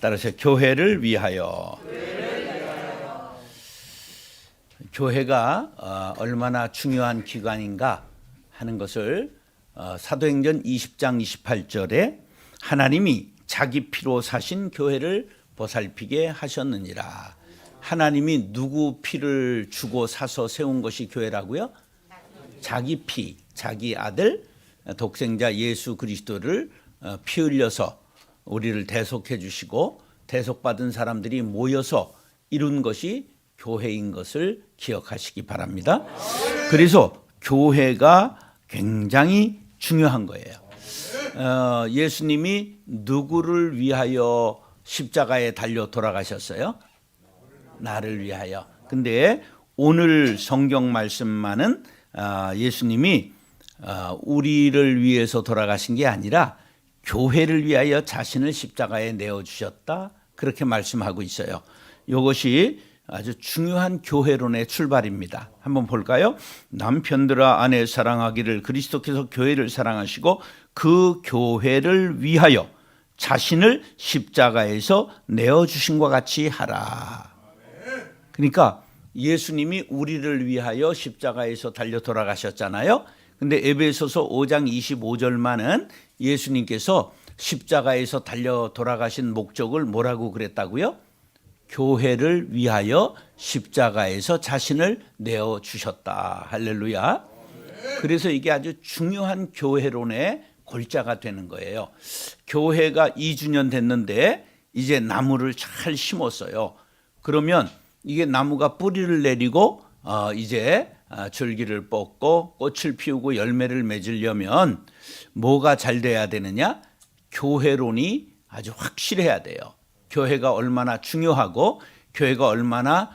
따라서 교회를 위하여. 교회가 얼마나 중요한 기관인가 하는 것을 사도행전 20장 28절에 하나님이 자기 피로 사신 교회를 보살피게 하셨느니라. 하나님이 누구 피를 주고 사서 세운 것이 교회라고요? 자기 피, 자기 아들 독생자 예수 그리스도를 피 흘려서 우리를 대속해 주시고 대속받은 사람들이 모여서 이룬 것이 교회인 것을 기억하시기 바랍니다. 그래서 교회가 굉장히 중요한 거예요. 예수님이 누구를 위하여 십자가에 달려 돌아가셨어요? 나를 위하여. 근데 오늘 성경 말씀만은 예수님이 우리를 위해서 돌아가신 게 아니라 교회를 위하여 자신을 십자가에 내어주셨다, 그렇게 말씀하고 있어요. 이것이 아주 중요한 교회론의 출발입니다. 한번 볼까요? 남편들아 아내 사랑하기를 그리스도께서 교회를 사랑하시고 그 교회를 위하여 자신을 십자가에서 내어주신과 같이 하라. 그러니까 예수님이 우리를 위하여 십자가에서 달려 돌아가셨잖아요. 근데 에베소서 5장 25절만은 예수님께서 십자가에서 달려 돌아가신 목적을 뭐라고 그랬다고요? 교회를 위하여 십자가에서 자신을 내어주셨다. 할렐루야. 그래서 이게 아주 중요한 교회론의 골자가 되는 거예요. 교회가 2주년 됐는데 이제 나무를 잘 심었어요. 그러면 이게 나무가 뿌리를 내리고 이제 줄기를 뻗고 꽃을 피우고 열매를 맺으려면 뭐가 잘 돼야 되느냐? 교회론이 아주 확실해야 돼요. 교회가 얼마나 중요하고 교회가 얼마나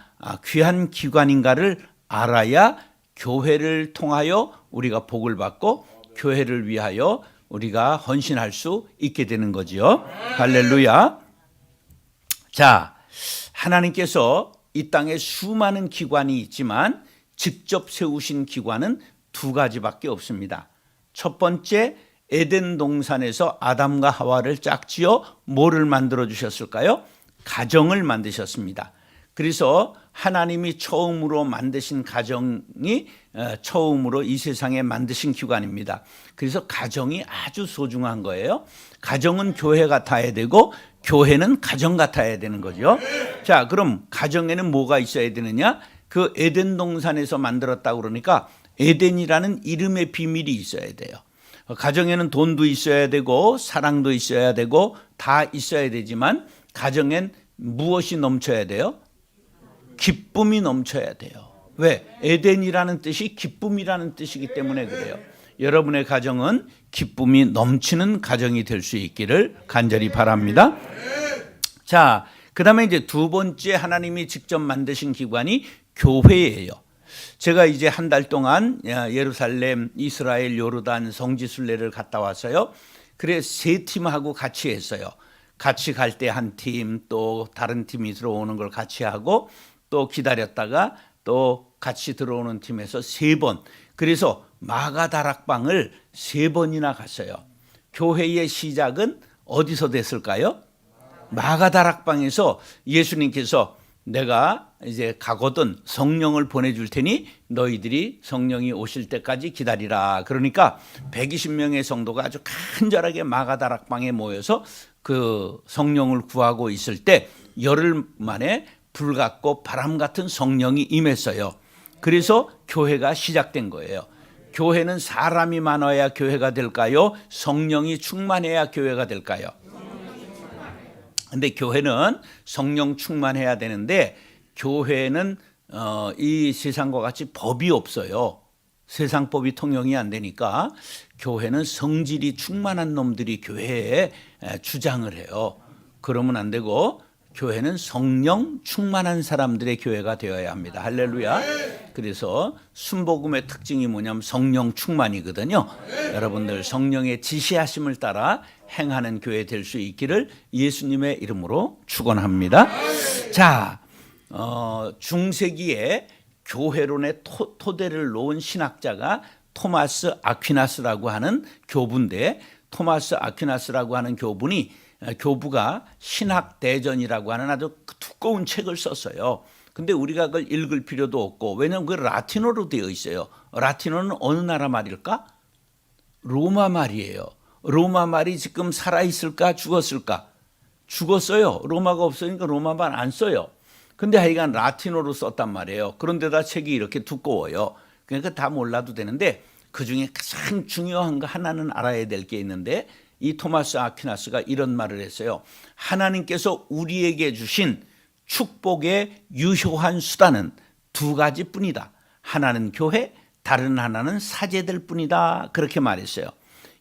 귀한 기관인가를 알아야 교회를 통하여 우리가 복을 받고 교회를 위하여 우리가 헌신할 수 있게 되는 거죠. 할렐루야. 자, 하나님께서 이 땅에 수많은 기관이 있지만 직접 세우신 기관은 두 가지밖에 없습니다. 첫 번째, 에덴 동산에서 아담과 하와를 짝지어 뭐를 만들어 주셨을까요? 가정을 만드셨습니다. 그래서 하나님이 처음으로 만드신 가정이 처음으로 이 세상에 만드신 기관입니다. 그래서 가정이 아주 소중한 거예요. 가정은 교회 같아야 되고 교회는 가정 같아야 되는 거죠. 자, 그럼 가정에는 뭐가 있어야 되느냐? 그 에덴 동산에서 만들었다고 그러니까 에덴이라는 이름의 비밀이 있어야 돼요. 가정에는 돈도 있어야 되고 사랑도 있어야 되고 다 있어야 되지만 가정엔 무엇이 넘쳐야 돼요? 기쁨이 넘쳐야 돼요. 왜? 에덴이라는 뜻이 기쁨이라는 뜻이기 때문에 그래요. 여러분의 가정은 기쁨이 넘치는 가정이 될 수 있기를 간절히 바랍니다. 자, 그 다음에 이제 두 번째 하나님이 직접 만드신 기관이 교회예요. 제가 이제 한 달 동안 예루살렘, 이스라엘, 요르단 성지순례를 갔다 왔어요. 그래 세 팀하고 같이 했어요. 같이 갈 때 한 팀, 또 다른 팀이 들어오는 걸 같이 하고 또 기다렸다가 또 같이 들어오는 팀에서 세 번. 그래서 마가다락방을 세 번이나 갔어요. 교회의 시작은 어디서 됐을까요? 마가다락방에서 예수님께서 내가 이제 가거든 성령을 보내줄 테니 너희들이 성령이 오실 때까지 기다리라. 그러니까 120명의 성도가 아주 간절하게 마가다락방에 모여서 그 성령을 구하고 있을 때 열흘 만에 불 같고 바람 같은 성령이 임했어요. 그래서 교회가 시작된 거예요. 교회는 사람이 많아야 교회가 될까요? 성령이 충만해야 교회가 될까요? 근데 교회는 성령 충만해야 되는데 교회는 이 세상과 같이 법이 없어요. 세상 법이 통용이 안 되니까 교회는 성질이 충만한 놈들이 교회에 주장을 해요. 그러면 안 되고 교회는 성령 충만한 사람들의 교회가 되어야 합니다. 할렐루야. 그래서 순복음의 특징이 뭐냐면 성령 충만이거든요. 여러분들 성령의 지시하심을 따라 행하는 교회 될 수 있기를 예수님의 이름으로 축원합니다. 자, 중세기에 교회론의 토대를 놓은 신학자가 토마스 아퀴나스라고 하는 교부인데 토마스 아퀴나스라고 하는 교분이 교부가 신학대전이라고 하는 아주 두꺼운 책을 썼어요. 근데 우리가 그걸 읽을 필요도 없고, 왜냐하면 그게 라틴어로 되어 있어요. 라틴어는 어느 나라 말일까? 로마 말이에요. 로마 말이 지금 살아있을까 죽었을까? 죽었어요. 로마가 없으니까 로마 말 안 써요. 근데 하여간 라틴어로 썼단 말이에요. 그런데다 책이 이렇게 두꺼워요. 그러니까 다 몰라도 되는데 그중에 가장 중요한 거 하나는 알아야 될 게 있는데, 이 토마스 아퀴나스가 이런 말을 했어요. 하나님께서 우리에게 주신 축복의 유효한 수단은 두 가지뿐이다. 하나는 교회, 다른 하나는 사제들 뿐이다. 그렇게 말했어요.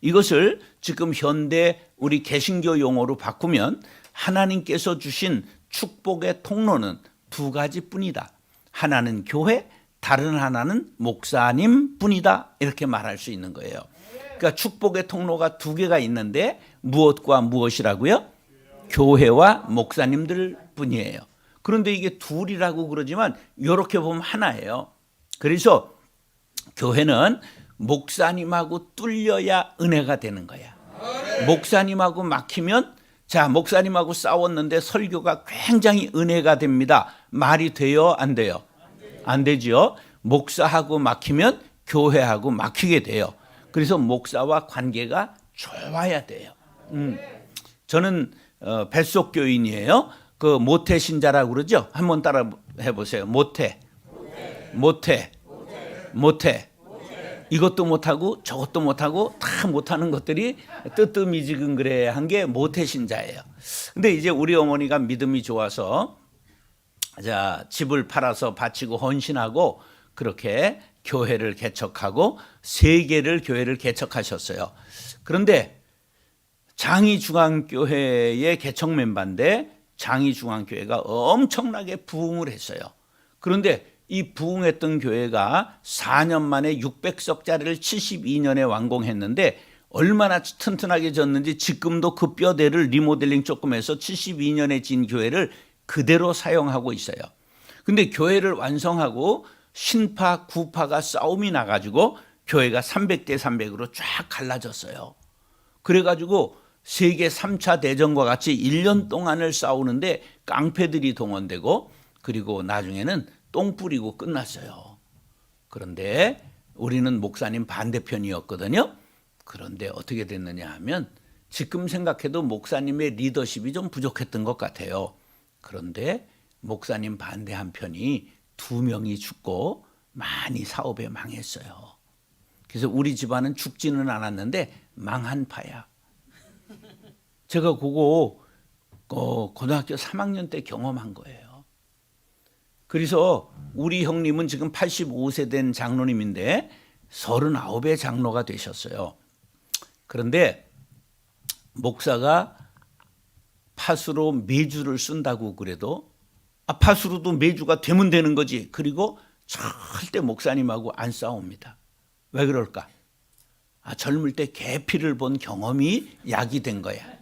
이것을 지금 현대 우리 개신교 용어로 바꾸면 하나님께서 주신 축복의 통로는 두 가지뿐이다. 하나는 교회, 다른 하나는 목사님 뿐이다. 이렇게 말할 수 있는 거예요. 그러니까 축복의 통로가 두 개가 있는데 무엇과 무엇이라고요? 교회와 목사님들 뿐이에요. 그런데 이게 둘이라고 그러지만 이렇게 보면 하나예요. 그래서 교회는 목사님하고 뚫려야 은혜가 되는 거야. 목사님하고 막히면, 자, 목사님하고 싸웠는데 설교가 굉장히 은혜가 됩니다. 말이 돼요? 안 돼요? 안 되죠. 목사하고 막히면 교회하고 막히게 돼요. 그래서 목사와 관계가 좋아야 돼요. 저는 뱃속교인이에요. 그 모태 신자라고 그러죠. 한번 따라 해보세요. 모태. 이것도 못하고 저것도 못하고 다 못하는 것들이 뜨뜻미지근그레한 게 모태 신자예요. 근데 이제 우리 어머니가 믿음이 좋아서, 자, 집을 팔아서 바치고 헌신하고 그렇게 교회를 개척하고 3개를 교회를 개척하셨어요. 그런데 장희중앙교회의 개척 멤버인데 장희중앙교회가 엄청나게 부흥을 했어요. 그런데 이 부흥했던 교회가 4년 만에 600석짜리를 72년에 완공했는데 얼마나 튼튼하게 졌는지 지금도 그 뼈대를 리모델링 조금 해서 72년에 진 교회를 그대로 사용하고 있어요. 근데 교회를 완성하고 신파, 구파가 싸움이 나가지고 교회가 300대 300으로 쫙 갈라졌어요. 그래가지고 세계 3차 대전과 같이 1년 동안을 싸우는데 깡패들이 동원되고, 그리고 나중에는 똥 뿌리고 끝났어요. 그런데 우리는 목사님 반대편이었거든요. 그런데 어떻게 됐느냐 하면 지금 생각해도 목사님의 리더십이 좀 부족했던 것 같아요. 그런데 목사님 반대한 편이 2명이 죽고 많이 사업에 망했어요. 그래서 우리 집안은 죽지는 않았는데 망한 파야. 제가 그거 고등학교 3학년 때 경험한 거예요. 그래서 우리 형님은 지금 85세 된 장로님인데 39의 장로가 되셨어요. 그런데 목사가 팥으로 메주를 쓴다고 그래도 팥으로도 메주가 되면 되는 거지. 그리고 절대 목사님하고 안 싸웁니다. 왜 그럴까? 젊을 때 계피를 본 경험이 약이 된 거야.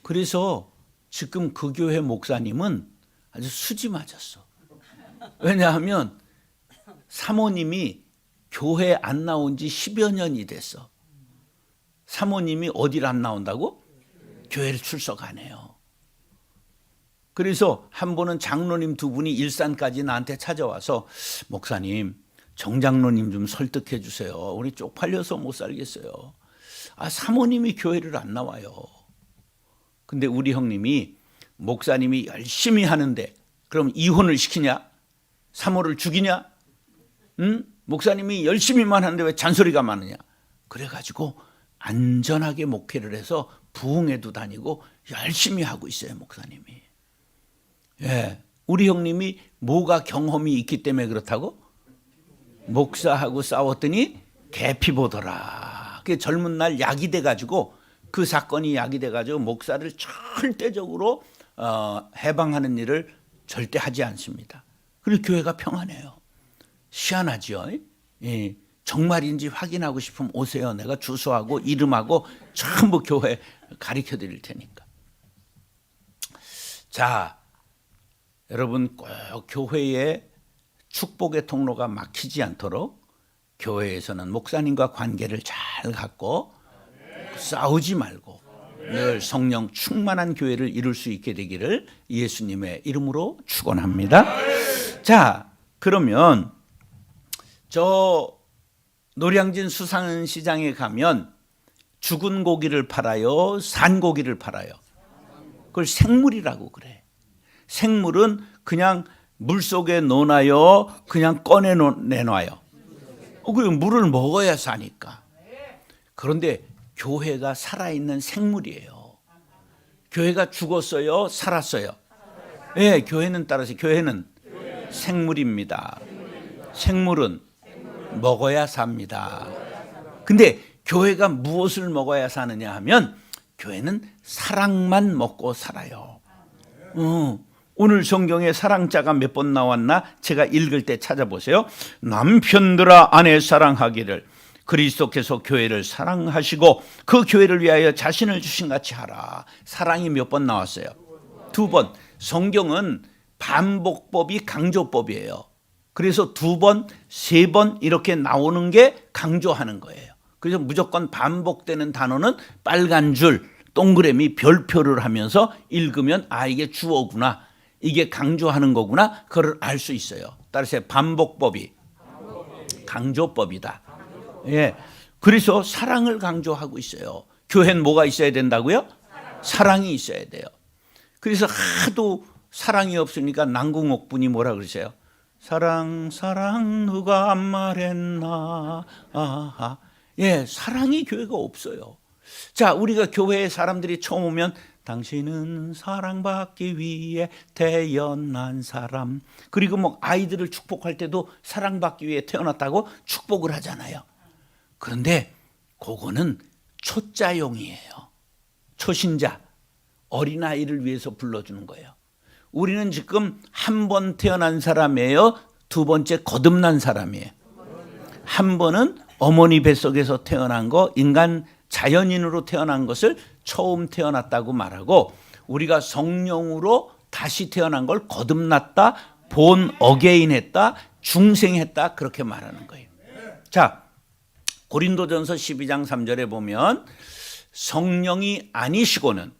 그래서 지금 그 교회 목사님은 아주 수지 맞았어. 왜냐하면 사모님이 교회 안 나온 지 10여 년이 됐어. 사모님이 어디를 안 나온다고? 교회를 출석 안 해요. 그래서 한 번은 장로님 2분이 일산까지 나한테 찾아와서, 목사님, 정장로님 좀 설득해 주세요. 우리 쪽팔려서 못 살겠어요. 사모님이 교회를 안 나와요. 근데 우리 형님이, 목사님이 열심히 하는데 그럼 이혼을 시키냐? 사모를 죽이냐? 목사님이 열심히만 하는데 왜 잔소리가 많으냐? 그래가지고 안전하게 목회를 해서 부흥회도 다니고 열심히 하고 있어요, 목사님이. 예, 우리 형님이 뭐가 경험이 있기 때문에 그렇다고? 목사하고 싸웠더니 개피 보더라. 그 젊은 날 약이 돼가지고, 그 사건이 약이 돼가지고 목사를 절대적으로 해방하는 일을 절대 하지 않습니다. 그리고 교회가 평안해요. 희한하죠? 예, 정말인지 확인하고 싶으면 오세요. 내가 주소하고 이름하고 전부 교회 가르쳐 드릴 테니까. 자, 여러분 꼭 교회에 축복의 통로가 막히지 않도록 교회에서는 목사님과 관계를 잘 갖고 싸우지 말고 늘 성령 충만한 교회를 이룰 수 있게 되기를 예수님의 이름으로 축원합니다. 자, 그러면 저 노량진 수산시장에 가면 죽은 고기를 팔아요, 산 고기를 팔아요? 그걸 생물이라고 그래. 생물은 그냥 물속에 넣어놔요, 그냥 내놔요. 그 물을 먹어야 사니까. 그런데 교회가 살아있는 생물이에요. 교회가 죽었어요, 살았어요? 예, 교회는 따라서 교회는 생물입니다. 생물은 먹어야 삽니다. 근데 교회가 무엇을 먹어야 사느냐 하면 교회는 사랑만 먹고 살아요. 오늘 성경에 사랑자가 몇 번 나왔나? 제가 읽을 때 찾아보세요. 남편들아 아내 사랑하기를 그리스도께서 교회를 사랑하시고 그 교회를 위하여 자신을 주신 같이 하라. 사랑이 몇 번 나왔어요? 2번. 성경은 반복법이 강조법이에요. 그래서 2번, 3번 이렇게 나오는 게 강조하는 거예요. 그래서 무조건 반복되는 단어는 빨간 줄, 동그라미, 별표를 하면서 읽으면 아, 이게 주어구나, 이게 강조하는 거구나, 그걸 알 수 있어요. 따라서 반복법이 강조법이다. 예, 그래서 사랑을 강조하고 있어요. 교회는 뭐가 있어야 된다고요? 사랑이 있어야 돼요. 그래서 하도 사랑이 없으니까 남궁옥분이 뭐라 그러세요? 사랑 사랑 누가 말했나. 아하. 예, 사랑이 교회가 없어요. 자, 우리가 교회에 사람들이 처음 오면 당신은 사랑받기 위해 태어난 사람. 그리고 뭐 아이들을 축복할 때도 사랑받기 위해 태어났다고 축복을 하잖아요. 그런데 그거는 초자용이에요. 초신자, 어린아이를 위해서 불러주는 거예요. 우리는 지금 한 번 태어난 사람이에요, 2번째 거듭난 사람이에요. 한 번은 어머니 뱃속에서 태어난 거, 인간 자연인으로 태어난 것을 처음 태어났다고 말하고, 우리가 성령으로 다시 태어난 걸 거듭났다, 본 어게인했다, 중생했다, 그렇게 말하는 거예요. 자, 고린도전서 12장 3절에 보면 성령이 아니시고는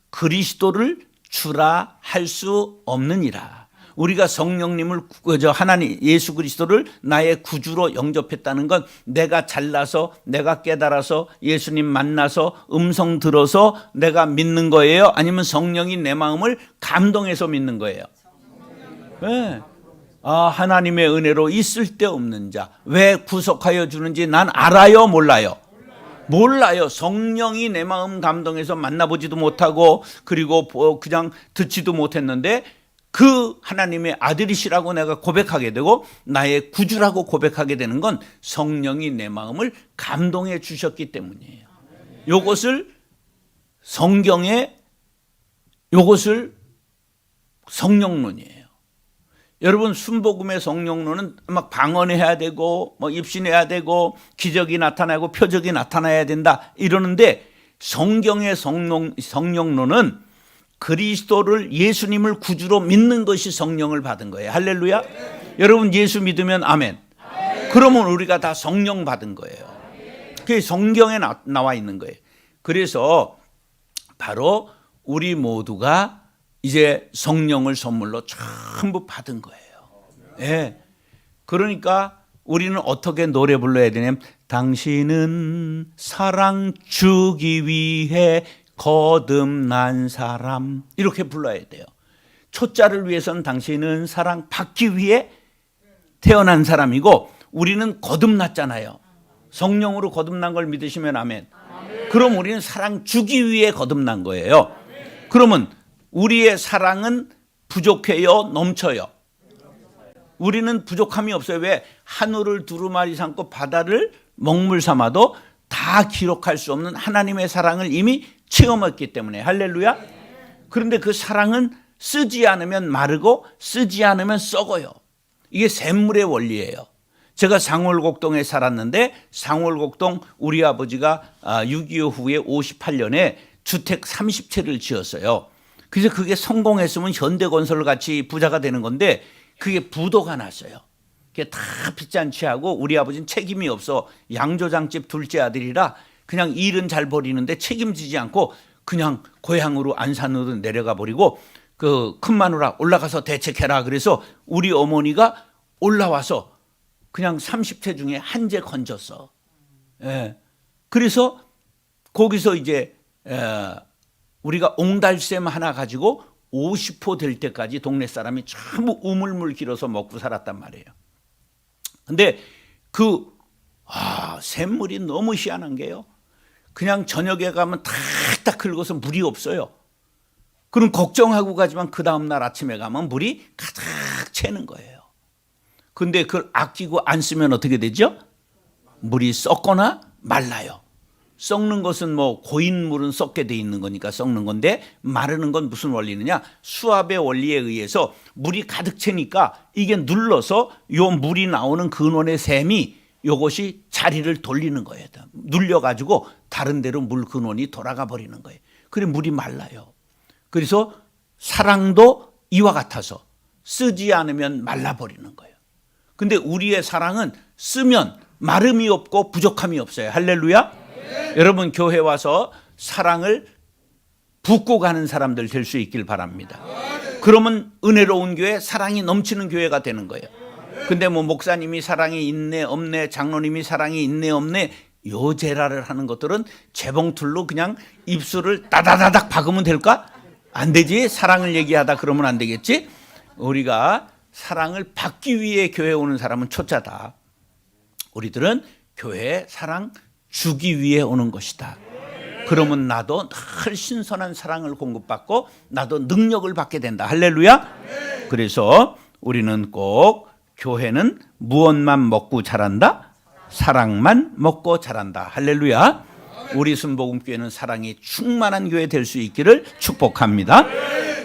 그리스도를 주라 할 수 없느니라. 우리가 성령님을, 하나님 예수 그리스도를 나의 구주로 영접했다는 건 내가 잘나서, 내가 깨달아서, 예수님 만나서, 음성 들어서 내가 믿는 거예요? 아니면 성령이 내 마음을 감동해서 믿는 거예요? 네. 아, 하나님의 은혜로 있을 데 없는 자, 왜 구속하여 주는지 난 알아요, 몰라요? 몰라요. 성령이 내 마음 감동해서 만나보지도 못하고, 그리고 그냥 듣지도 못했는데 그 하나님의 아들이시라고 내가 고백하게 되고 나의 구주라고 고백하게 되는 건 성령이 내 마음을 감동해 주셨기 때문이에요. 요것을 성경에, 요것을 성령론이에요. 여러분, 순복음의 성령론은 막 방언해야 되고 뭐 입신해야 되고 기적이 나타나고 표적이 나타나야 된다 이러는데, 성경의 성령론은 그리스도를, 예수님을 구주로 믿는 것이 성령을 받은 거예요. 할렐루야. 여러분, 예수 믿으면 아멘. 그러면 우리가 다 성령 받은 거예요. 그게 성경에 나와 있는 거예요. 그래서 바로 우리 모두가 이제 성령을 선물로 전부 받은 거예요. 예. 그러니까 우리는 어떻게 노래 불러야 되냐면, 당신은 사랑 주기 위해 거듭난 사람, 이렇게 불러야 돼요. 초자를 위해서는 당신은 사랑 받기 위해 태어난 사람이고, 우리는 거듭났잖아요. 성령으로 거듭난 걸 믿으시면 아멘. 그럼 우리는 사랑 주기 위해 거듭난 거예요. 그러면 우리의 사랑은 부족해요, 넘쳐요? 우리는 부족함이 없어요. 왜? 하늘을 두루마리 삼고 바다를 먹물 삼아도 다 기록할 수 없는 하나님의 사랑을 이미 체험했기 때문에. 할렐루야. 그런데 그 사랑은 쓰지 않으면 마르고 쓰지 않으면 썩어요. 이게 샘물의 원리예요. 제가 상월곡동에 살았는데, 상월곡동 우리 아버지가 6.25 후에 58년에 주택 30채를 지었어요. 그래서 그게 성공했으면 현대건설 같이 부자가 되는 건데, 그게 부도가 났어요. 그게 다 빚잔치 하고, 우리 아버지는 책임이 없어 양조장집 둘째 아들이라 그냥 일은 잘 벌이는데 책임지지 않고 그냥 고향으로 안산으로 내려가 버리고 그 큰 마누라 올라가서 대책해라. 그래서 우리 어머니가 올라와서 그냥 30채 중에 한 채 건졌어. 예. 그래서 거기서 이제 우리가 옹달샘 하나 가지고 50호 될 때까지 동네 사람이 전부 우물물 길어서 먹고 살았단 말이에요. 근데 샘물이 너무 희한한 게요. 그냥 저녁에 가면 탁탁 긁어서 물이 없어요. 그럼 걱정하고 가지만 그 다음날 아침에 가면 물이 가득 채는 거예요. 근데 그걸 아끼고 안 쓰면 어떻게 되죠? 물이 썩거나 말라요. 썩는 것은 뭐 고인 물은 썩게 돼 있는 거니까 썩는 건데, 마르는 건 무슨 원리느냐? 수압의 원리에 의해서 물이 가득 채니까 이게 눌러서 요 물이 나오는 근원의 샘이 요것이 자리를 돌리는 거예요. 눌려가지고 다른 데로 물 근원이 돌아가 버리는 거예요. 그래 물이 말라요. 그래서 사랑도 이와 같아서 쓰지 않으면 말라버리는 거예요. 근데 우리의 사랑은 쓰면 마름이 없고 부족함이 없어요. 할렐루야. 여러분 교회 와서 사랑을 붓고 가는 사람들 될 수 있길 바랍니다. 그러면 은혜로운 교회, 사랑이 넘치는 교회가 되는 거예요. 근데 뭐 목사님이 사랑이 있네 없네, 장로님이 사랑이 있네 없네, 요제라를 하는 것들은 재봉틀로 그냥 입술을 따다다닥 박으면 될까? 안 되지. 사랑을 얘기하다 그러면 안 되겠지. 우리가 사랑을 받기 위해 교회에 오는 사람은 초짜다. 우리들은 교회에 사랑 주기 위해 오는 것이다. 그러면 나도 늘 신선한 사랑을 공급받고 나도 능력을 받게 된다. 할렐루야. 그래서 우리는 꼭 교회는 무엇만 먹고 자란다? 사랑만 먹고 자란다. 할렐루야. 우리 순복음교회는 사랑이 충만한 교회 될 수 있기를 축복합니다.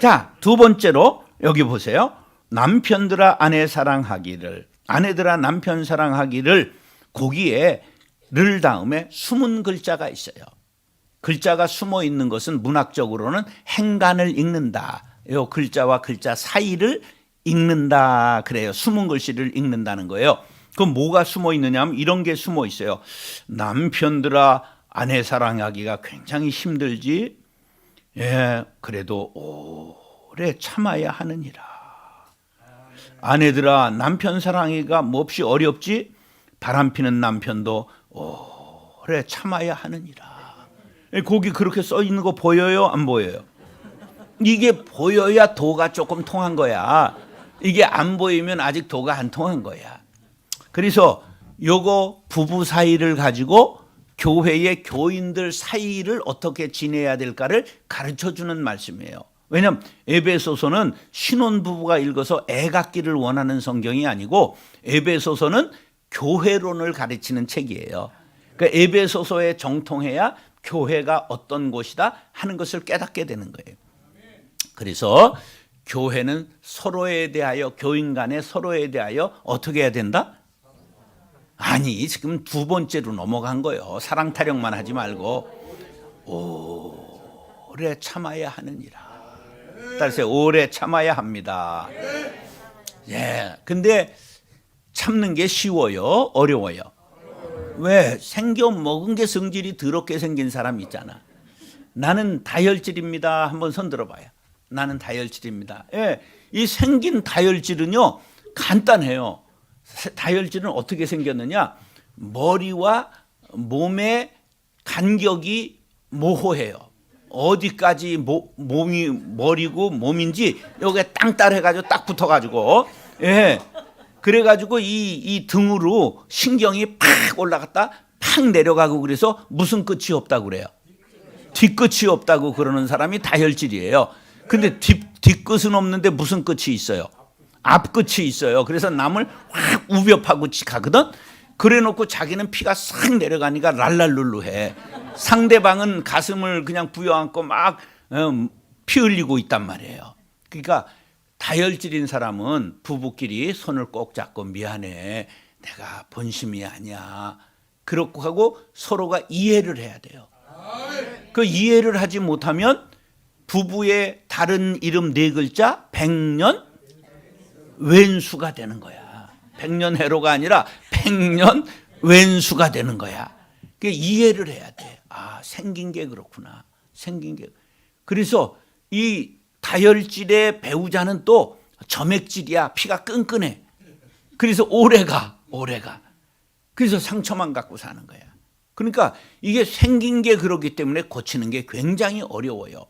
자, 두 번째로 여기 보세요. 남편들아 아내 사랑하기를, 아내들아 남편 사랑하기를, 거기에 를 다음에 숨은 글자가 있어요. 글자가 숨어 있는 것은 문학적으로는 행간을 읽는다. 이 글자와 글자 사이를 읽는다 그래요. 숨은 글씨를 읽는다는 거예요. 그럼 뭐가 숨어 있느냐 하면 이런 게 숨어 있어요. 남편들아 아내 사랑하기가 굉장히 힘들지. 예, 그래도 오래 참아야 하느니라. 아내들아 남편 사랑하기가 몹시 어렵지. 바람피는 남편도 오래 참아야 하느니라. 거기 그렇게 써 있는 거 보여요? 안 보여요? 이게 보여야 도가 조금 통한 거야. 이게 안 보이면 아직 도가 안 통한 거야. 그래서 요거 부부 사이를 가지고 교회의 교인들 사이를 어떻게 지내야 될까를 가르쳐주는 말씀이에요. 왜냐하면 에베소서는 신혼부부가 읽어서 애 갖기를 원하는 성경이 아니고 에베소서는 교회론을 가르치는 책이에요. 그러니까 에베소서에 정통해야 교회가 어떤 곳이다 하는 것을 깨닫게 되는 거예요. 그래서 교회는 서로에 대하여, 교인 간에 서로에 대하여 어떻게 해야 된다? 아니, 지금 두 번째로 넘어간 거예요. 사랑 타령만 하지 말고 오래 참아야 하느니라. 따라서 오래 참아야 합니다. 예, 근데 참는 게 쉬워요? 어려워요? 왜? 생겨 먹은 게 성질이 더럽게 생긴 사람 있잖아. 나는 다혈질입니다. 한번 손 들어봐요. 나는 다혈질입니다. 예, 이 생긴 다혈질은요 간단해요. 다혈질은 어떻게 생겼느냐? 머리와 몸의 간격이 모호해요. 어디까지 몸이 머리고 몸인지 여기에 땅따 해가지고 딱 붙어가지고, 예, 그래가지고 이 등으로 신경이 팍 올라갔다 팍 내려가고, 그래서 무슨 끝이 없다고 그래요? 뒤끝이 없다고 그러는 사람이 다혈질이에요. 근데 뒤끝은 없는데 무슨 끝이 있어요? 앞끝이 있어요. 그래서 남을 확 우벼파고 가거든. 그래놓고 자기는 피가 싹 내려가니까 랄랄룰루해. 상대방은 가슴을 그냥 부여안고 막 피 흘리고 있단 말이에요. 그러니까 다혈질인 사람은 부부끼리 손을 꼭 잡고 미안해, 내가 본심이 아니야, 그렇고 하고 서로가 이해를 해야 돼요. 그 이해를 하지 못하면 부부의 다른 이름 네 글자 백년 왼수가 되는 거야. 백년해로가 아니라 백년 왼수가 되는 거야. 그 이해를 해야 돼. 아, 생긴 게 그렇구나. 생긴 게. 그래서 이 다혈질의 배우자는 또 점액질이야. 피가 끈끈해. 그래서 오래가. 그래서 상처만 갖고 사는 거야. 그러니까 이게 생긴 게 그렇기 때문에 고치는 게 굉장히 어려워요.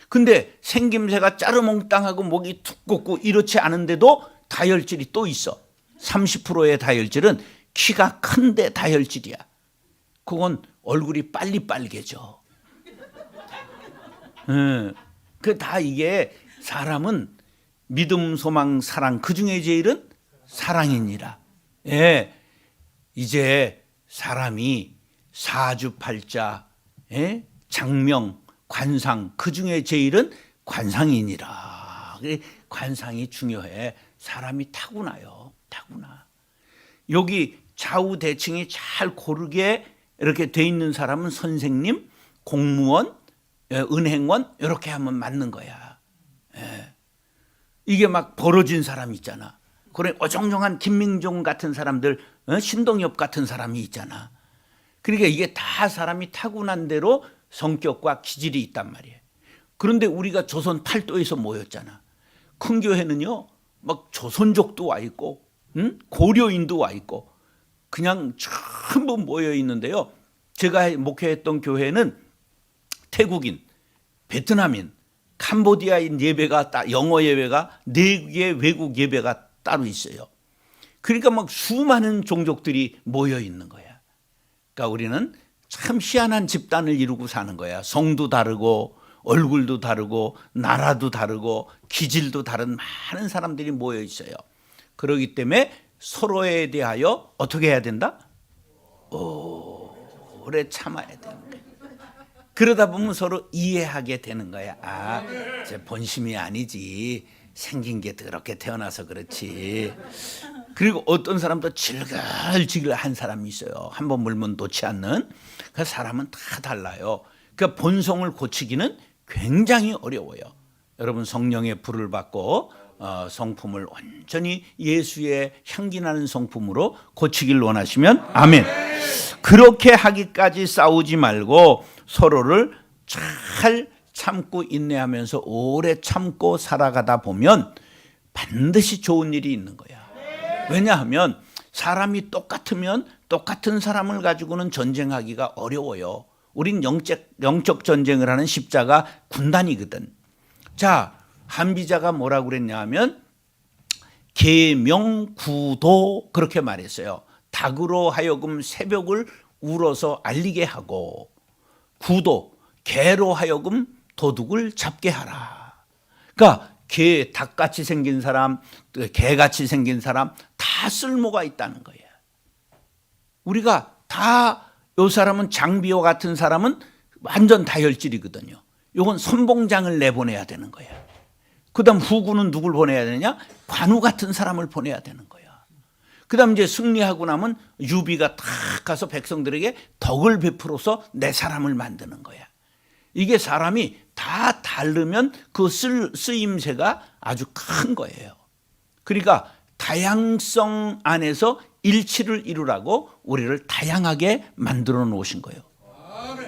근데 생김새가 짜르몽땅하고 목이 툭 꽂고 이렇지 않은데도 다혈질이 또 있어. 30%의 다혈질은 키가 큰데 다혈질이야. 그건 얼굴이 빨리 빨개져. 그 다 이게 사람은 믿음, 소망, 사랑, 그 중에 제일은 사랑이니라. 예, 이제 사람이 사주팔자, 예? 장명, 관상, 그 중에 제일은 관상이니라. 관상이 중요해. 사람이 타고나요. 타고나. 여기 좌우 대칭이 잘 고르게 이렇게 돼 있는 사람은 선생님, 공무원, 은행원 이렇게 하면 맞는 거야. 예. 이게 막 벌어진 사람 있잖아. 그래 어정쩡한 김민종 같은 사람들, 신동엽 같은 사람이 있잖아. 그러니까 이게 다 사람이 타고난 대로 성격과 기질이 있단 말이에요. 그런데 우리가 조선 팔도에서 모였잖아. 큰 교회는요, 막 조선족도 와 있고, 고려인도 와 있고, 그냥 전부 모여 있는데요. 제가 목회했던 교회는 태국인, 베트남인, 캄보디아인 예배가 영어 예배가 4개의 외국 예배가 따로 있어요. 그러니까 막 수많은 종족들이 모여 있는 거야. 그러니까 우리는 참 희한한 집단을 이루고 사는 거야. 성도 다르고 얼굴도 다르고 나라도 다르고 기질도 다른 많은 사람들이 모여 있어요. 그렇기 때문에 서로에 대하여 어떻게 해야 된다? 오래 참아야 되는 거야. 그러다 보면 서로 이해하게 되는 거야. 아, 제 본심이 아니지. 생긴 게 그렇게 태어나서 그렇지. 그리고 어떤 사람도 질글질글한 사람이 있어요. 한번 물면 놓지 않는. 그 사람은 다 달라요. 그 본성을 고치기는 굉장히 어려워요. 여러분 성령의 불을 받고 성품을 온전히 예수의 향기 나는 성품으로 고치길 원하시면 아멘. 그렇게 하기까지 싸우지 말고 서로를 잘 참고 인내하면서 오래 참고 살아가다 보면 반드시 좋은 일이 있는 거야. 왜냐하면 사람이 똑같으면 똑같은 사람을 가지고는 전쟁하기가 어려워요. 우린 영적 전쟁을 하는 십자가 군단이거든. 자, 한비자가 뭐라고 그랬냐 하면 계명구도 그렇게 말했어요. 닭으로 하여금 새벽을 울어서 알리게 하고 구도, 개로 하여금 도둑을 잡게 하라. 그러니까 개, 닭같이 생긴 사람, 개같이 생긴 사람 다 쓸모가 있다는 거예요. 우리가 다 이 사람은 장비호 같은 사람은 완전 다혈질이거든요. 이건 선봉장을 내보내야 되는 거야. 그 다음 후구는 누굴 보내야 되느냐? 관우 같은 사람을 보내야 되는 거야. 그 다음 이제 승리하고 나면 유비가 탁 가서 백성들에게 덕을 베풀어서 내 사람을 만드는 거야. 이게 사람이 다 다르면 그 쓰임새가 아주 큰 거예요. 그러니까 다양성 안에서 일치를 이루라고 우리를 다양하게 만들어 놓으신 거예요.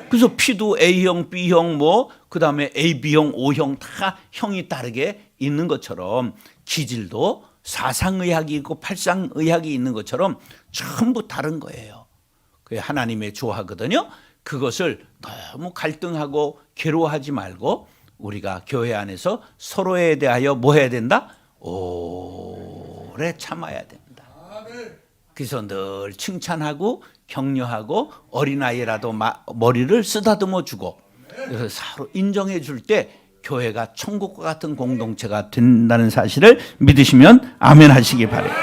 그래서 피도 A형, B형, 그 다음에 AB형, O형 다 형이 다르게 있는 것처럼 기질도 사상의학이 있고 팔상의학이 있는 것처럼 전부 다른 거예요. 그게 하나님의 조화거든요. 그것을 너무 갈등하고 괴로워하지 말고 우리가 교회 안에서 서로에 대하여 뭐 해야 된다? 오래 참아야 된다. 그래서 늘 칭찬하고 격려하고 어린아이라도 머리를 쓰다듬어 주고 그래서 서로 인정해 줄 때 교회가 천국과 같은 공동체가 된다는 사실을 믿으시면 아멘 하시기 바래요.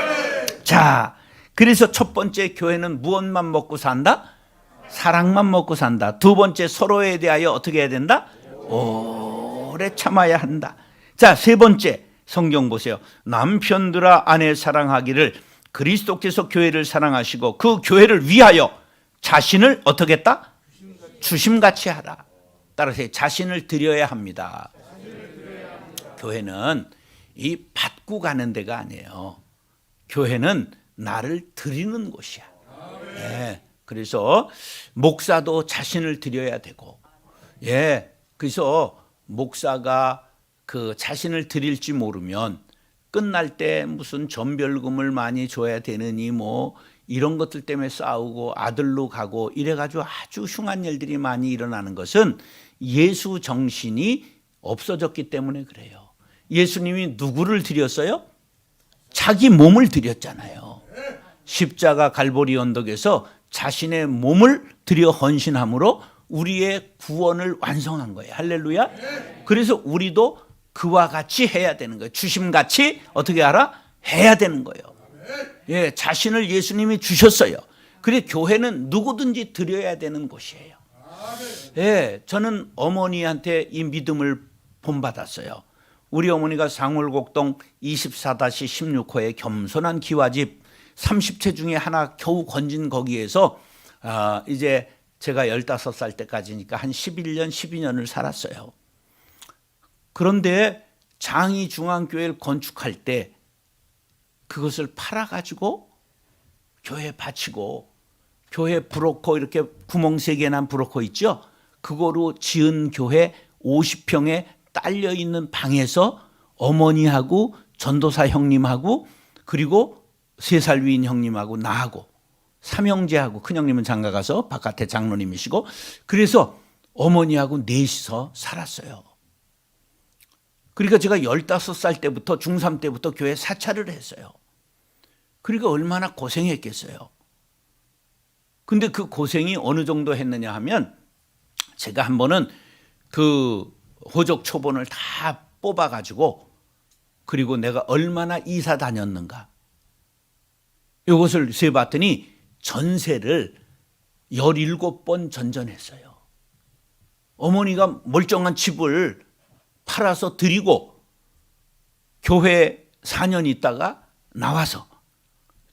자, 그래서 첫 번째 교회는 무엇만 먹고 산다? 사랑만 먹고 산다. 두 번째 서로에 대하여 어떻게 해야 된다? 오래 참아야 한다. 자, 세 번째 성경 보세요. 남편들아 아내 사랑하기를 그리스도께서 교회를 사랑하시고 그 교회를 위하여 자신을 어떻게 했다? 주심같이 하라. 따라서 자신을 드려야 합니다. 교회는 이 받고 가는 데가 아니에요. 교회는 나를 드리는 곳이야. 예. 그래서 목사도 자신을 드려야 되고, 예. 그래서 목사가 그 자신을 드릴지 모르면 끝날 때 무슨 전별금을 많이 줘야 되느니 뭐 이런 것들 때문에 싸우고 아들로 가고 이래가지고 아주 흉한 일들이 많이 일어나는 것은 예수 정신이 없어졌기 때문에 그래요. 예수님이 누구를 드렸어요? 자기 몸을 드렸잖아요. 십자가 갈보리 언덕에서 자신의 몸을 드려 헌신함으로 우리의 구원을 완성한 거예요. 할렐루야. 그래서 우리도 그와 같이 해야 되는 거예요. 주심같이 어떻게 알아? 해야 되는 거예요. 예, 자신을 예수님이 주셨어요. 그래서 교회는 누구든지 드려야 되는 곳이에요. 예, 저는 어머니한테 이 믿음을 본받았어요. 우리 어머니가 상월곡동 24-16호의 겸손한 기와집 30채 중에 하나 겨우 건진 거기에서 이제 제가 15살 때까지니까 한 11년, 12년을 살았어요. 그런데 장이중앙교회를 건축할 때 그것을 팔아가지고 교회에 바치고 교회 브로커 이렇게 구멍 3개 난 브로커 있죠? 그거로 지은 교회 50평에 딸려있는 방에서 어머니하고 전도사 형님하고 그리고 3살 위인 형님하고 나하고 삼형제하고 큰형님은 장가가서 바깥에 장로님이시고 그래서 어머니하고 넷이서 살았어요. 그러니까 제가 15살 때부터 중3 때부터 교회 사찰을 했어요. 그러니까 얼마나 고생했겠어요. 근데 그 고생이 어느 정도 했느냐 하면 제가 한 번은 그 호적 초본을 다 뽑아가지고 그리고 내가 얼마나 이사 다녔는가 이것을 세봤더니 전세를 17번 전전했어요. 어머니가 멀쩡한 집을 팔아서 드리고 교회 4년 있다가 나와서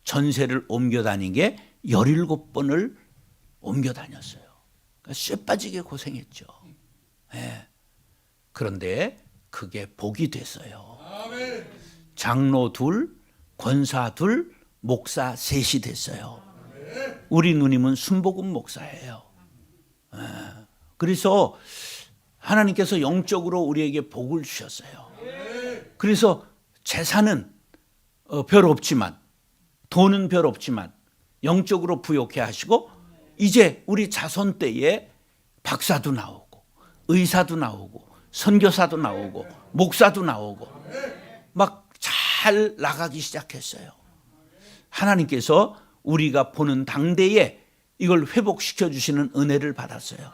전세를 옮겨 다닌 게 17번을 옮겨 다녔어요. 그러니까 쇠 빠지게 고생했죠. 네. 그런데 그게 복이 됐어요. 장로 2, 권사 2, 목사 3이 됐어요. 우리 누님은 순복음 목사예요. 그래서 하나님께서 영적으로 우리에게 복을 주셨어요. 그래서 재산은 별 없지만 돈은 별 없지만 영적으로 부욕해 하시고 이제 우리 자손 때에 박사도 나오고 의사도 나오고 선교사도 나오고 목사도 나오고 막 잘 나가기 시작했어요. 하나님께서 우리가 보는 당대에 이걸 회복시켜 주시는 은혜를 받았어요.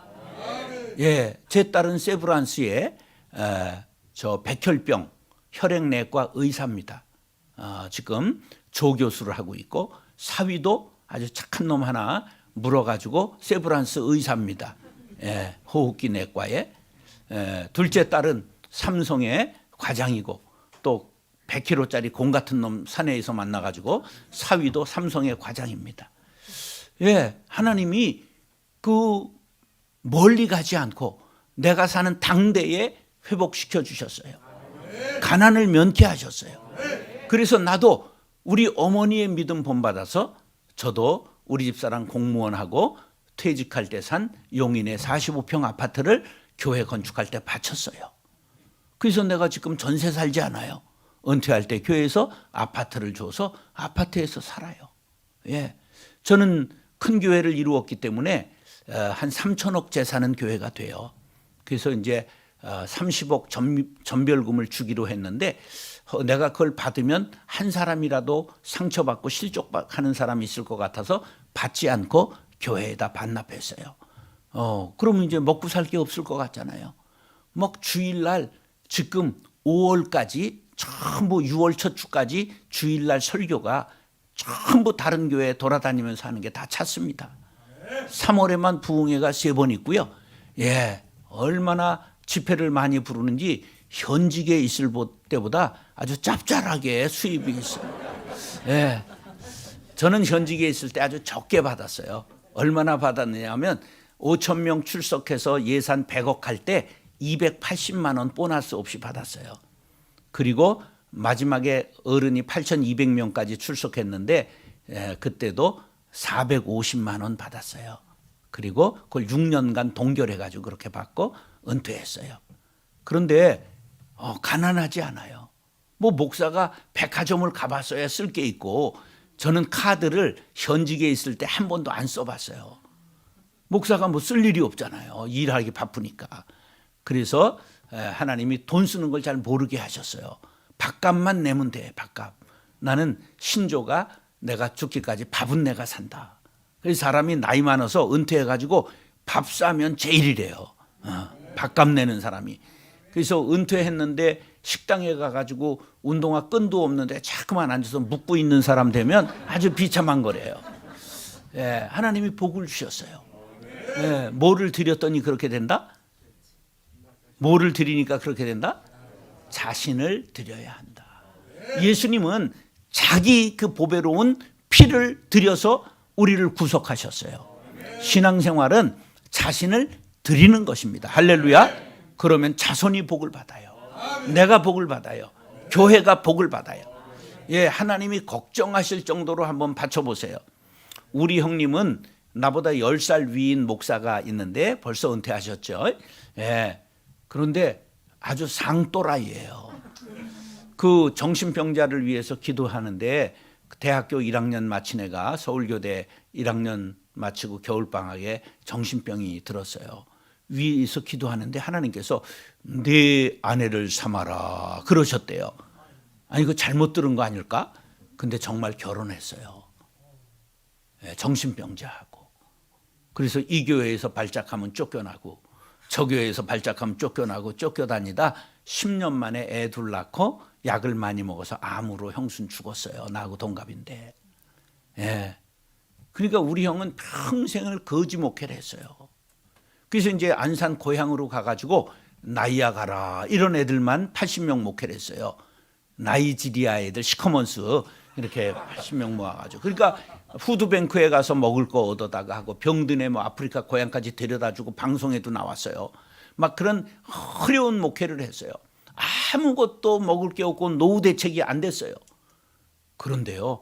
예, 제 딸은 세브란스에 저 백혈병 혈액내과 의사입니다. 지금 조교수를 하고 있고 사위도 아주 착한 놈 하나 물어가지고 세브란스 의사입니다. 예, 호흡기 내과에. 둘째 딸은 삼성의 과장이고 또 100kg짜리 공 같은 놈 사내에서 만나가지고 사위도 삼성의 과장입니다. 예, 하나님이 그 멀리 가지 않고 내가 사는 당대에 회복시켜 주셨어요. 가난을 면케하셨어요. 그래서 나도 우리 어머니의 믿음 본받아서 저도 우리 집사람 공무원하고 퇴직할 때 산 용인의 45평 아파트를 교회 건축할 때 바쳤어요. 그래서 내가 지금 전세 살지 않아요. 은퇴할 때 교회에서 아파트를 줘서 아파트에서 살아요. 예, 저는 큰 교회를 이루었기 때문에 한 3천억 재산은 교회가 돼요. 그래서 이제 30억 전별금을 주기로 했는데 내가 그걸 받으면 한 사람이라도 상처받고 실족하는 사람이 있을 것 같아서 받지 않고 교회에다 반납했어요. 그러면 이제 먹고 살 게 없을 것 같잖아요. 막 주일날 지금 5월까지 전부 6월 첫 주까지 주일날 설교가 전부 다른 교회 돌아다니면서 하는 게 다 찼습니다. 3월에만 부흥회가 3번 있고요. 예, 얼마나 집회를 많이 부르는지 현직에 있을 때보다 아주 짭짤하게 수입이 있어요. 예, 저는 현직에 있을 때 아주 적게 받았어요. 얼마나 받았느냐 하면 5천 명 출석해서 예산 100억 할 때 280만 원 보너스 없이 받았어요. 그리고 마지막에 어른이 8,200명까지 출석했는데 그때도 450만 원 받았어요. 그리고 그걸 6년간 동결해가지고 그렇게 받고 은퇴했어요. 그런데 가난하지 않아요. 뭐 목사가 백화점을 가봤어야 쓸 게 있고 저는 카드를 현직에 있을 때 한 번도 안 써봤어요. 목사가 뭐 쓸 일이 없잖아요. 일하기 바쁘니까. 그래서 하나님이 돈 쓰는 걸 잘 모르게 하셨어요. 밥값만 내면 돼. 밥값. 나는 신조가 내가 죽기까지 밥은 내가 산다. 그래서 사람이 나이 많아서 은퇴해가지고 밥 싸면 제일이래요. 밥값 내는 사람이. 그래서 은퇴했는데 식당에 가가지고 운동화 끈도 없는데 자꾸만 앉아서 묵고 있는 사람 되면 아주 비참한 거래요. 예, 하나님이 복을 주셨어요. 예, 뭐를 드렸더니 그렇게 된다? 뭐를 드리니까 그렇게 된다? 자신을 드려야 한다. 예수님은 자기 그 보배로운 피를 드려서 우리를 구속하셨어요. 신앙생활은 자신을 드리는 것입니다. 할렐루야. 그러면 자손이 복을 받아요. 내가 복을 받아요. 교회가 복을 받아요. 예, 하나님이 걱정하실 정도로 한번 받쳐보세요. 우리 형님은 나보다 10살 위인 목사가 있는데 벌써 은퇴하셨죠. 예. 그런데 아주 상또라이예요. 그 정신병자를 위해서 기도하는데 대학교 1학년 마친 애가 서울교대 1학년 마치고 겨울방학에 정신병이 들었어요. 위에서 기도하는데 하나님께서 네 아내를 삼아라 그러셨대요. 아니 그 잘못 들은 거 아닐까? 근데 정말 결혼했어요. 정신병자하고. 그래서 이 교회에서 발작하면 쫓겨나고 저 교회에서 발작하면 쫓겨나고 쫓겨다니다 10년 만에 애 둘 낳고 약을 많이 먹어서 암으로 형수는 죽었어요. 나하고 동갑인데. 예. 그러니까 우리 형은 평생을 거지 목회를 했어요. 그래서 이제 안산 고향으로 가가지고 나이아 가라 이런 애들만 80명 목회를 했어요. 나이지리아 애들 시커먼스 이렇게 80명 모아가지고. 그러니까 푸드뱅크에 가서 먹을 거 얻어다가 하고 병든에 뭐 아프리카 고향까지 데려다주고 방송에도 나왔어요. 막 그런 어려운 목회를 했어요. 아무것도 먹을 게 없고 노후 대책이 안 됐어요. 그런데요,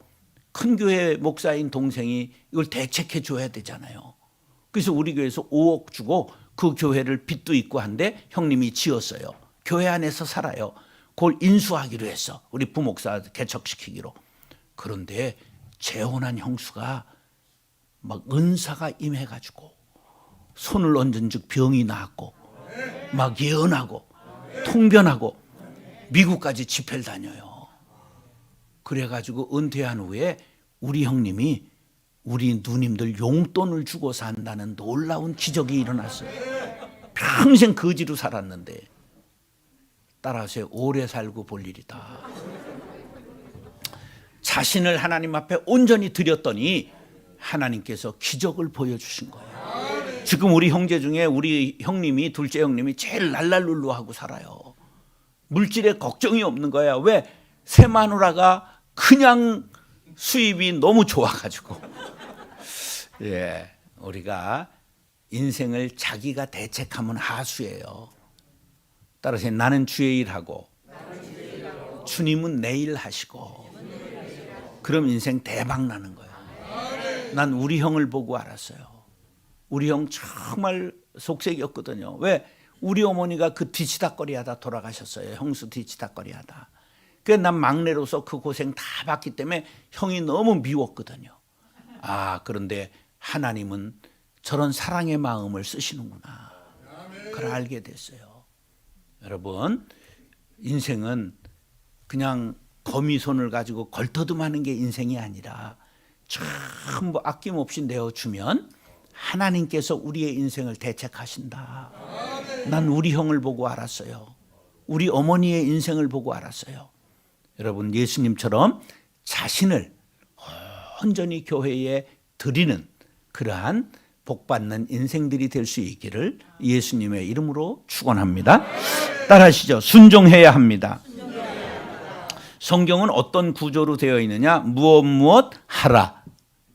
큰 교회 목사인 동생이 이걸 대책해 줘야 되잖아요. 그래서 우리 교회에서 5억 주고 그 교회를 빚도 있고 한데 형님이 지었어요. 교회 안에서 살아요. 그걸 인수하기로 했어. 우리 부목사 개척시키기로. 그런데 재혼한 형수가 막 은사가 임해가지고 손을 얹은 즉 병이 나았고 막 예언하고 통변하고 미국까지 집회를 다녀요. 그래가지고 은퇴한 후에 우리 형님이 우리 누님들 용돈을 주고 산다는 놀라운 기적이 일어났어요. 평생 거지로 살았는데 따라서 오래 살고 볼 일이다. 자신을 하나님 앞에 온전히 드렸더니 하나님께서 기적을 보여주신 거예요. 지금 우리 형제 중에 우리 형님이 둘째 형님이 제일 랄랄룰루하고 살아요. 물질에 걱정이 없는 거야. 왜? 새 마누라가 그냥 수입이 너무 좋아가지고. 예, 우리가 인생을 자기가 대책하면 하수예요. 따라서 나는 주의 일하고 주님은 내 일 하시고. 그럼 인생 대박 나는 거예요. 난 우리 형을 보고 알았어요. 우리 형 정말 속색이었거든요. 왜? 우리 어머니가 그 뒤치다거리 하다 돌아가셨어요. 형수 뒤치다거리 하다. 그래서 난 막내로서 그 고생 다 봤기 때문에 형이 너무 미웠거든요. 그런데 하나님은 저런 사랑의 마음을 쓰시는구나. 그걸 알게 됐어요. 여러분, 인생은 그냥 거미손을 가지고 걸터듬하는 게 인생이 아니라 전부 아낌없이 내어주면 하나님께서 우리의 인생을 대책하신다. 난 우리 형을 보고 알았어요. 우리 어머니의 인생을 보고 알았어요. 여러분, 예수님처럼 자신을 온전히 교회에 드리는 그러한 복받는 인생들이 될 수 있기를 예수님의 이름으로 축원합니다. 따라하시죠. 순종해야 합니다. 성경은 어떤 구조로 되어 있느냐? 무엇 하라.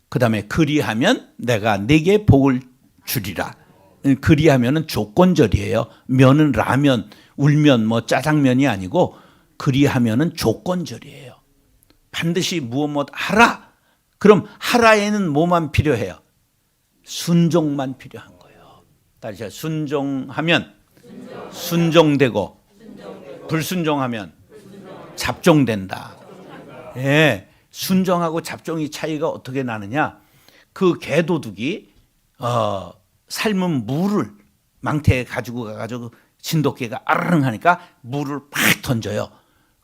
그 다음에 그리하면 내가 네게 복을 주리라. 그리하면은 조건절이에요. 면은 라면, 울면 뭐 짜장면이 아니고 그리하면은 조건절이에요. 반드시 무엇 하라. 그럼 하라에는 뭐만 필요해요? 순종만 필요한 거예요. 다시 순종하면 순종되고 불순종하면 잡종된다. 예, 순종하고 잡종이 차이가 어떻게 나느냐? 그 개도둑이 삶은 물을 망태에 가지고 가가지고 진돗개가 아르릉 하니까 물을 팍 던져요.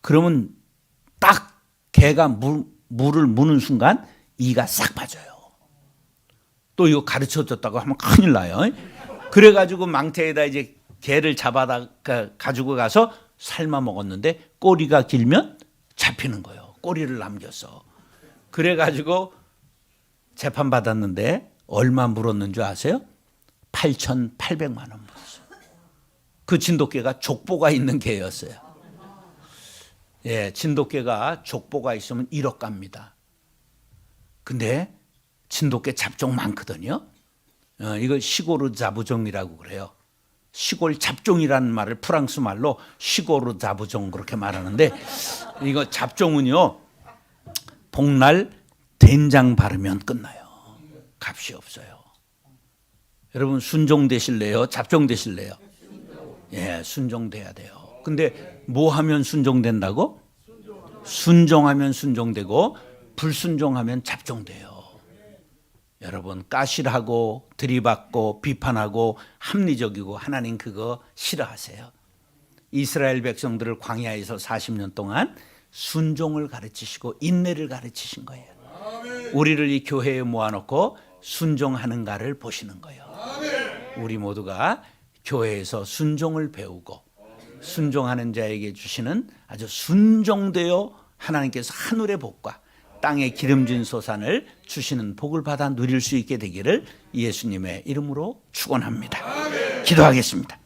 그러면 딱 개가 물을 무는 순간 이가 싹 빠져요. 또 이거 가르쳐줬다고 하면 큰일 나요. 그래가지고 망태에다 이제 개를 잡아다 가지고 가서 삶아 먹었는데 꼬리가 길면 잡히는 거예요. 꼬리를 남겨서. 그래가지고 재판 받았는데 얼마 물었는 줄 아세요? 8,800만 원 물었어요. 그 진돗개가 족보가 있는 개였어요. 예, 진돗개가 족보가 있으면 1억 갑니다. 근데 진돗개 잡종 많거든요. 이걸 시고르 자부종이라고 그래요. 시골 잡종이라는 말을 프랑스 말로 시고르 자부종 그렇게 말하는데, 이거 잡종은요 복날 된장 바르면 끝나요. 값이 없어요. 여러분 순종 되실래요? 잡종 되실래요? 예, 순종돼야 돼요. 근데 뭐 하면 순종된다고? 순종하면 순종되고 불순종하면 잡종돼요. 여러분 까실하고 들이받고 비판하고 합리적이고 하나님 그거 싫어하세요. 이스라엘 백성들을 광야에서 40년 동안 순종을 가르치시고 인내를 가르치신 거예요. 우리를 이 교회에 모아놓고 순종하는가를 보시는 거예요. 우리 모두가 교회에서 순종을 배우고 순종하는 자에게 주시는 아주 순종되어 하나님께서 하늘의 복과 땅에 기름진 소산을 주시는 복을 받아 누릴 수 있게 되기를 예수님의 이름으로 축원합니다. 기도하겠습니다.